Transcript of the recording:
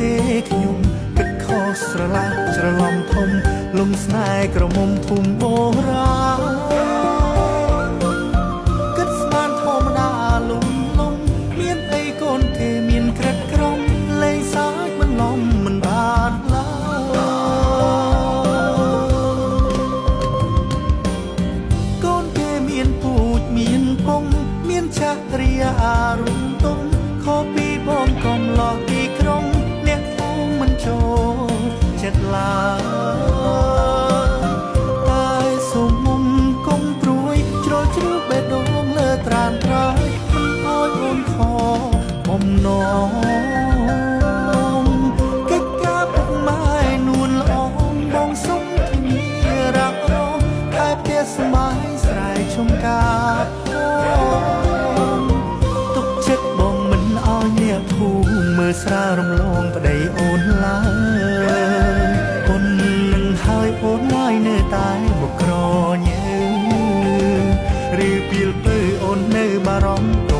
ទេខ្ញុំគិតខុសស្រឡះច្រឡំធំលំស្នេហ៍ក្រមុំភូមិបុរាណគិតស្មានធម្មតាលំមានអីកូនទេមានក្រិតក្រំលេងសើចមិនលំមិនបានឡើយកូនទេមានពូជមានពងមានចាស់រិយាអារុំទុំខុសពីបងកំឡោះទីក្រុងអ្នកភូមិមិនចូលចិត្តឡើយតែសុំមុំកុំព្រួយជ្រុលជ្រួបបេះដូងលើត្រានត្រើយមិនអោយអូនខបំណងកិច្ចការពុកម៉ែនួនល្អបងសុំធានាรักរងតែផ្ទះស្មាយស្រែឈុំការទុកចិត្តបងមិនអោយអ្នកភូមិមើលស្រារំលងប្តីអូនឡើយអូននឹងហើយអូនឡើយនៅតែបុកក្រញើរីពីលពើអូននៅបារម្ភ